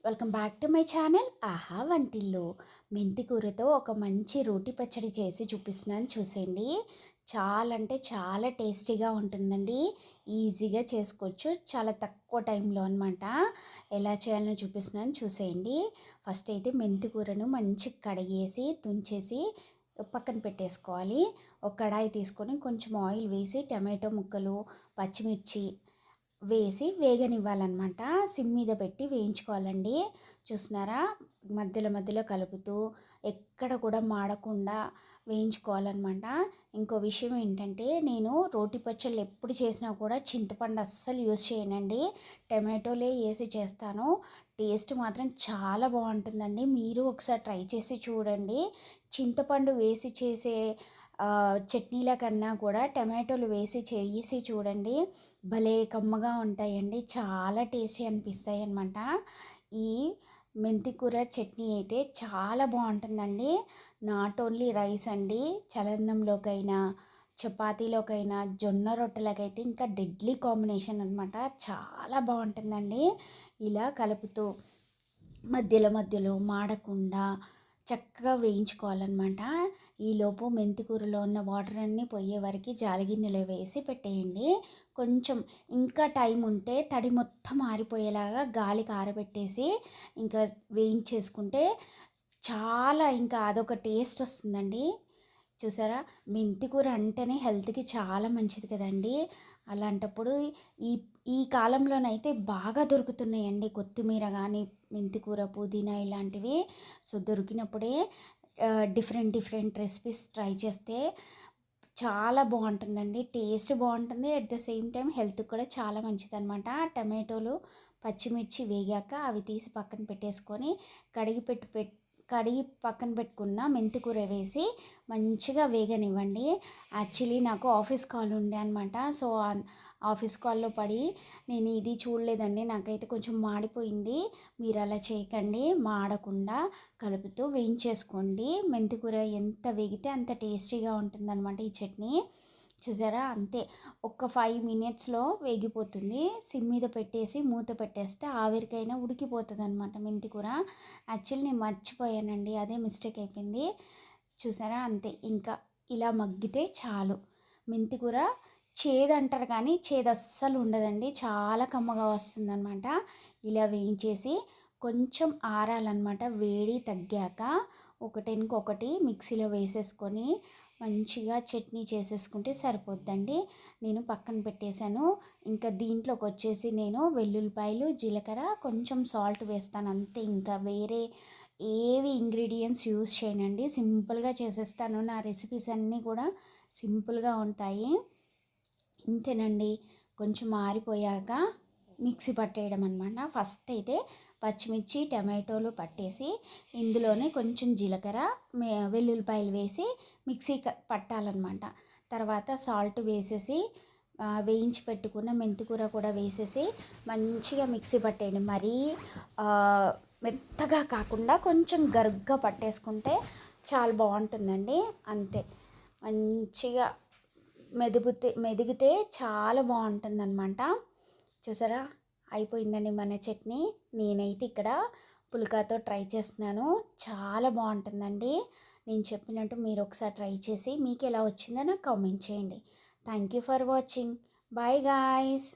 Welcome back to my channel ఆహా వంటిల్లు. మెంతి కూరతో ఒక మంచి రోటి పచ్చడి చేసి చూపిస్తున్నాను చూసేయండి. చాలా అంటే చాలా టేస్టీగా ఉంటుందండి. ఈజీగా చేసుకోవచ్చు, చాలా తక్కువ టైంలో అనమాట. ఎలా చేయాలో చూపిస్తున్నాను చూసేయండి. ఫస్ట్ అయితే మెంతి కూరను మంచి కడిగేసి తుంచేసి పక్కన పెట్టేసుకోవాలి. ఒక కడాయి తీసుకొని కొంచెం ఆయిల్ వేసి టమాటో ముక్కలు, పచ్చిమిర్చి వేసి వేగనివ్వాలన్నమాట. సిమ్ మీద పెట్టి వేయించుకోవాలండి. చూస్తున్నారా, మధ్యలో మధ్యలో కలుపుతూ ఎక్కడ కూడా మాడకుండా వేయించుకోవాలన్నమాట. ఇంకో విషయం ఏంటంటే, నేను రోటి పచ్చళ్ళు ఎప్పుడు చేసినా కూడా చింతపండు అస్సలు యూస్ చేయనండి. టమాటోలే వేసి చేస్తాను. టేస్ట్ మాత్రం చాలా బాగుంటుందండి. మీరు ఒకసారి ట్రై చేసి చూడండి. చింతపండు వేసి చేసే చట్నీల కన్నా కూడా టమాటోలు వేసి చేసి చూడండి. భలే కమ్మగా ఉంటాయండి. చాలా టేస్టీ అనిపిస్తాయి అన్నమాట. ఈ మెంతి కూర చట్నీ అయితే చాలా బాగుంటుందండి. నాట్ ఓన్లీ రైస్ అండి, చలన్నంలోకైనా, చపాతీలోకైనా, జొన్న రొట్టెలకైతే ఇంకా డెడ్లీ కాంబినేషన్ అనమాట. చాలా బాగుంటుందండి. ఇలా కలుపుతూ మధ్యలో మధ్యలో మాడకుండా చక్కగా వేయించుకోవాలన్నమాట. ఈలోపు మెంతి కూరలో ఉన్న వాటర్ అన్నీ పోయే వరకు జాలిగిన్నెలో వేసి పెట్టేయండి. కొంచెం ఇంకా టైం ఉంటే తడి మొత్తం ఆరిపోయేలాగా గాలికి ఆరబెట్టేసి ఇంకా వేయించేసుకుంటే చాలా ఇంకా అదొక టేస్ట్ వస్తుందండి. చూసారా, మెంతి కూర అంటేనే హెల్త్కి చాలా మంచిది కదండి. అలాంటప్పుడు ఈ ఈ కాలంలోనైతే బాగా దొరుకుతున్నాయండి. కొత్తిమీర కానీ, మెంతి కూర, పుదీనా ఇలాంటివి. సో దొరికినప్పుడే డిఫరెంట్ డిఫరెంట్ రెసిపీస్ ట్రై చేస్తే చాలా బాగుంటుందండి. టేస్ట్ బాగుంటుంది, at the same time health కూడా చాలా మంచిదన్నమాట. టమాటోలు, పచ్చిమిర్చి వేగాక అవి తీసి పక్కన పెట్టేసుకొని కడిగి పక్కన పెట్టుకున్న మెంతి కూర వేసి మంచిగా వేగనివ్వండి. యాక్చువల్లీ నాకు ఆఫీస్ కాల్ ఉండే అనమాట. సో ఆఫీస్ కాల్లో పడి నేను ఇది చూడలేదండి. నాకైతే కొంచెం మాడిపోయింది. మీరు అలా చేయకండి, మాడకుండా కలుపుతూ వేయించేసుకోండి. మెంతి కూర ఎంత వేగితే అంత టేస్టీగా ఉంటుందన్నమాట ఈ చట్నీ. చూసారా, అంతే. ఒక 5 మినిట్స్లో వేగిపోతుంది. సిమ్ మీద పెట్టేసి మూత పెట్టేస్తే ఆవిరికైనా ఉడికిపోతుంది అనమాట మెంతి కూర. యాక్చువల్లీ నేను మర్చిపోయానండి, అదే మిస్టేక్ అయిపోయింది. చూసారా, అంతే. ఇంకా ఇలా మగ్గితే చాలు. మెంతి కూర చేదంటారు కానీ చేదు అస్సలు ఉండదండి, చాలా కమ్మగా వస్తుందన్నమాట. ఇలా వేయించేసి కొంచెం ఆరాలన్నమాట. వేడి తగ్గాక ఒకటి మిక్సీలో వేసేసుకొని మంచిగా చట్నీ చేసేసుకుంటే సరిపోద్దండి. నేను పక్కన పెట్టేశాను. ఇంకా దీంట్లోకి వచ్చేసి నేను వెల్లుల్లిపాయలు, జీలకర్ర, కొంచెం సాల్ట్ వేస్తాను అంతే. ఇంకా వేరే ఏవి ఇంగ్రీడియంట్స్ యూస్ చేయనండి. సింపుల్గా చేసేస్తాను. నా రెసిపీస్ అన్నీ కూడా సింపుల్గా ఉంటాయి. ఇంతేనండి. కొంచెం ఆరిపోయాక మిక్సీ పట్టేయడం అనమాట. ఫస్ట్ అయితే పచ్చిమిర్చి, టమాటోలు పట్టేసి ఇందులోనే కొంచెం జీలకర్ర, వెల్లుల్లిపాయలు వేసి మిక్సీ పట్టాలన్నమాట. తర్వాత సాల్ట్ వేసేసి వేయించి పెట్టుకున్న మెంతికూర కూడా వేసేసి మంచిగా మిక్సీ పట్టేయండి. మరీ మెత్తగా కాకుండా కొంచెం గరుగ్గా పట్టేసుకుంటే చాలా బాగుంటుందండి. అంతే. మంచిగా మెదిగితే చాలా బాగుంటుందన్నమాట. చూసారా, అయిపోయిందండి మన చట్నీ. నేనైతే ఇక్కడ పుల్కాతో ట్రై చేస్తున్నాను. చాలా బాగుంటుందండి. నేను చెప్పినట్టు మీరు ఒకసారి ట్రై చేసి మీకు ఎలా వచ్చిందో నాకు కామెంట్ చేయండి. Thank you for watching. Bye guys.